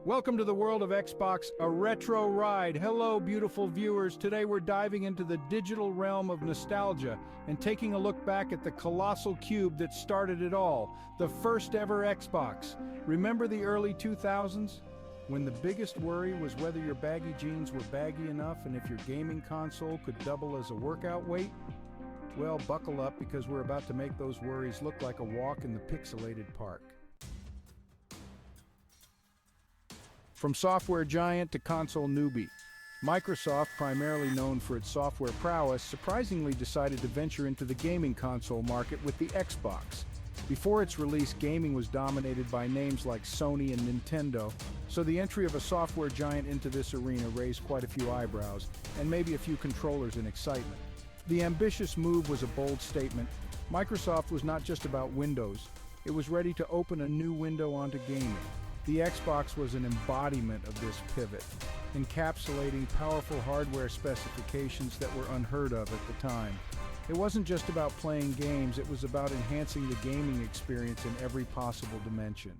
Welcome to the world of Xbox, a retro ride. Hello, beautiful viewers. Today we're diving into the digital realm of nostalgia and taking a look back at the colossal cube that started it all, the first ever Xbox. Remember the early 2000s? When the biggest worry was whether your baggy jeans were baggy enough and if your gaming console could double as a workout weight? Well, buckle up because we're about to make those worries look like a walk in the pixelated park. From software giant to console newbie, Microsoft, primarily known for its software prowess, surprisingly decided to venture into the gaming console market with the Xbox. Before its release, gaming was dominated by names like Sony and Nintendo, so the entry of a software giant into this arena raised quite a few eyebrows, and maybe a few controllers in excitement. The ambitious move was a bold statement. Microsoft was not just about Windows, it was ready to open a new window onto gaming. The Xbox was an embodiment of this pivot, encapsulating powerful hardware specifications that were unheard of at the time. It wasn't just about playing games, it was about enhancing the gaming experience in every possible dimension.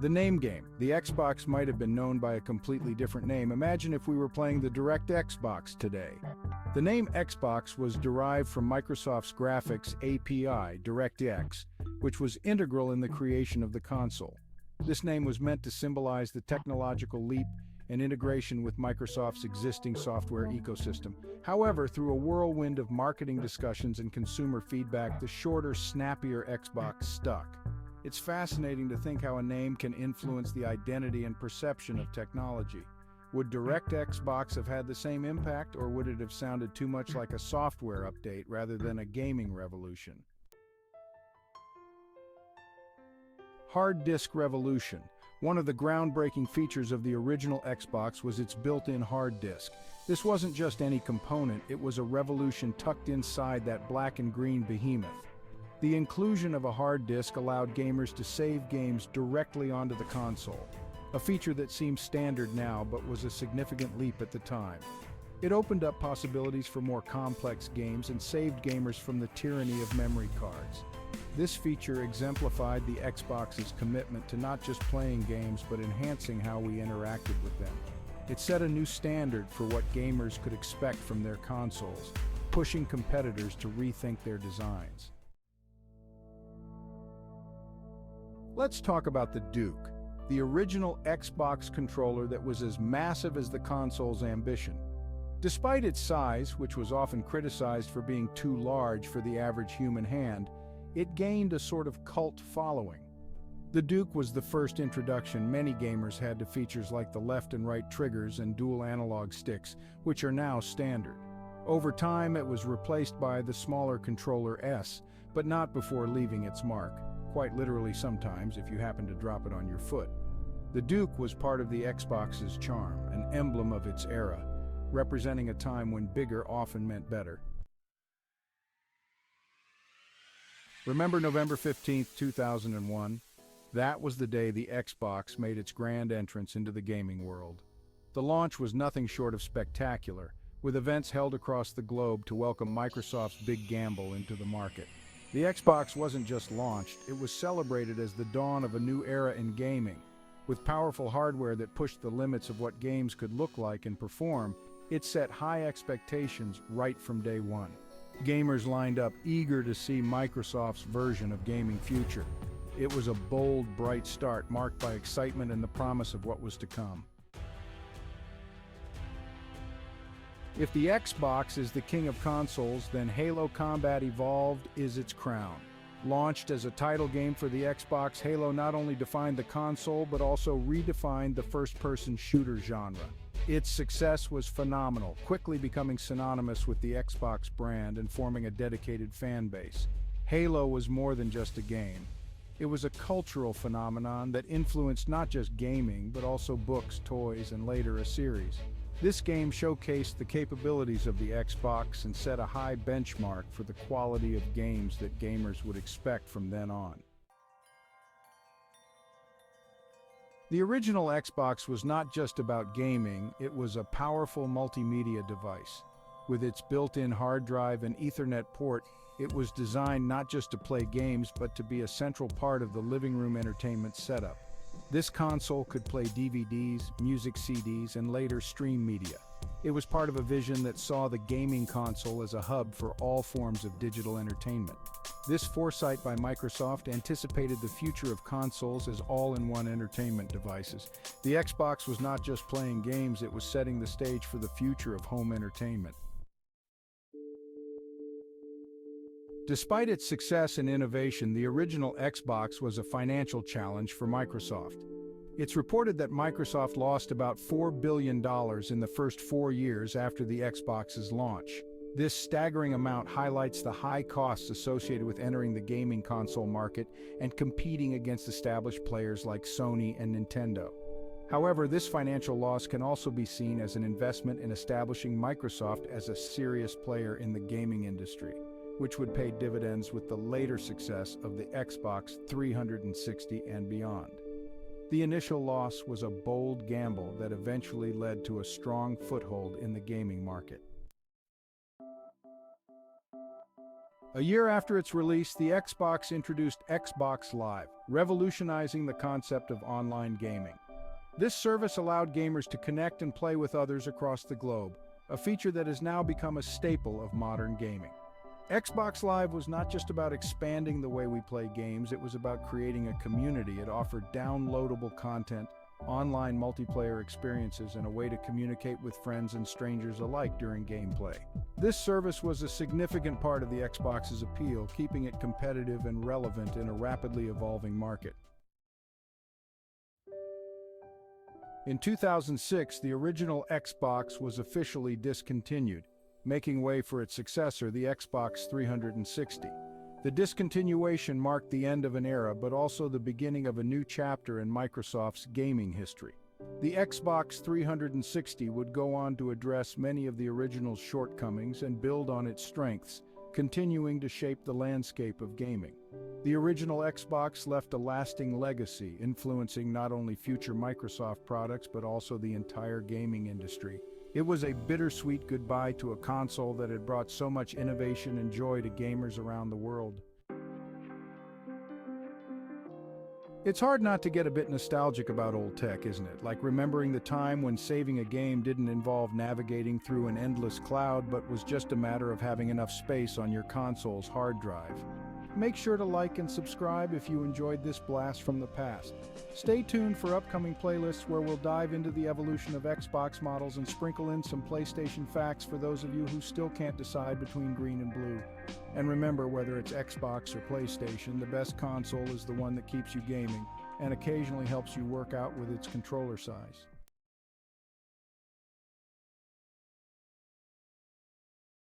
The name game. The Xbox might have been known by a completely different name. Imagine if we were playing the Direct Xbox today. The name Xbox was derived from Microsoft's graphics API, DirectX, which was integral in the creation of the console. This name was meant to symbolize the technological leap and integration with Microsoft's existing software ecosystem. However, through a whirlwind of marketing discussions and consumer feedback, the shorter, snappier Xbox stuck. It's fascinating to think how a name can influence the identity and perception of technology. Would Direct Xbox have had the same impact, or would it have sounded too much like a software update rather than a gaming revolution? Hard disk revolution. One of the groundbreaking features of the original Xbox was its built-in hard disk. This wasn't just any component, it was a revolution tucked inside that black and green behemoth. The inclusion of a hard disk allowed gamers to save games directly onto the console, a feature that seems standard now but was a significant leap at the time. It opened up possibilities for more complex games and saved gamers from the tyranny of memory cards. This feature exemplified the Xbox's commitment to not just playing games but enhancing how we interacted with them. It set a new standard for what gamers could expect from their consoles, pushing competitors to rethink their designs. Let's talk about the Duke, the original Xbox controller that was as massive as the console's ambition. Despite its size, which was often criticized for being too large for the average human hand, it gained a sort of cult following. The Duke was the first introduction many gamers had to features like the left and right triggers and dual analog sticks, which are now standard. Over time, it was replaced by the smaller controller S, but not before leaving its mark, quite literally sometimes if you happen to drop it on your foot. The Duke was part of the Xbox's charm, an emblem of its era, representing a time when bigger often meant better. Remember November 15, 2001? That was the day the Xbox made its grand entrance into the gaming world. The launch was nothing short of spectacular, with events held across the globe to welcome Microsoft's big gamble into the market. The Xbox wasn't just launched, it was celebrated as the dawn of a new era in gaming. With powerful hardware that pushed the limits of what games could look like and perform, it set high expectations right from day one. Gamers lined up eager to see Microsoft's version of gaming future. It was a bold, bright start marked by excitement and the promise of what was to come. If the Xbox is the king of consoles, then Halo Combat Evolved is its crown. Launched as a title game for the Xbox, Halo not only defined the console but also redefined the first-person shooter genre. Its success was phenomenal, quickly becoming synonymous with the Xbox brand and forming a dedicated fan base. Halo was more than just a game. It was a cultural phenomenon that influenced not just gaming, but also books, toys, and later a series. This game showcased the capabilities of the Xbox and set a high benchmark for the quality of games that gamers would expect from then on. The original Xbox was not just about gaming, it was a powerful multimedia device. With its built-in hard drive and Ethernet port, It was designed not just to play games, but to be a central part of the living room entertainment setup. This console could play DVDs, music CDs, and later stream media. It was part of a vision that saw the gaming console as a hub for all forms of digital entertainment. This foresight by Microsoft anticipated the future of consoles as all-in-one entertainment devices. The Xbox was not just playing games, it was setting the stage for the future of home entertainment. Despite its success and innovation, the original Xbox was a financial challenge for Microsoft. It's reported that Microsoft lost about $4 billion in the first 4 years after the Xbox's launch. This staggering amount highlights the high costs associated with entering the gaming console market and competing against established players like Sony and Nintendo. However, this financial loss can also be seen as an investment in establishing Microsoft as a serious player in the gaming industry, which would pay dividends with the later success of the Xbox 360 and beyond. The initial loss was a bold gamble that eventually led to a strong foothold in the gaming market. A year after its release, the Xbox introduced Xbox Live, revolutionizing the concept of online gaming. This service allowed gamers to connect and play with others across the globe, a feature that has now become a staple of modern gaming. Xbox Live was not just about expanding the way we play games, it was about creating a community. It offered downloadable content, online multiplayer experiences, and a way to communicate with friends and strangers alike during gameplay. This service was a significant part of the Xbox's appeal, keeping it competitive and relevant in a rapidly evolving market. In 2006, the original Xbox was officially discontinued, making way for its successor, the Xbox 360. The discontinuation marked the end of an era, but also the beginning of a new chapter in Microsoft's gaming history. The Xbox 360 would go on to address many of the original's shortcomings and build on its strengths, continuing to shape the landscape of gaming. The original Xbox left a lasting legacy, influencing not only future Microsoft products but also the entire gaming industry. It was a bittersweet goodbye to a console that had brought so much innovation and joy to gamers around the world. It's hard not to get a bit nostalgic about old tech, isn't it? Like remembering the time when saving a game didn't involve navigating through an endless cloud, but was just a matter of having enough space on your console's hard drive. Make sure to like and subscribe if you enjoyed this blast from the past. Stay tuned for upcoming playlists where we'll dive into the evolution of Xbox models and sprinkle in some PlayStation facts for those of you who still can't decide between green and blue. And remember, whether it's Xbox or PlayStation, the best console is the one that keeps you gaming and occasionally helps you work out with its controller size.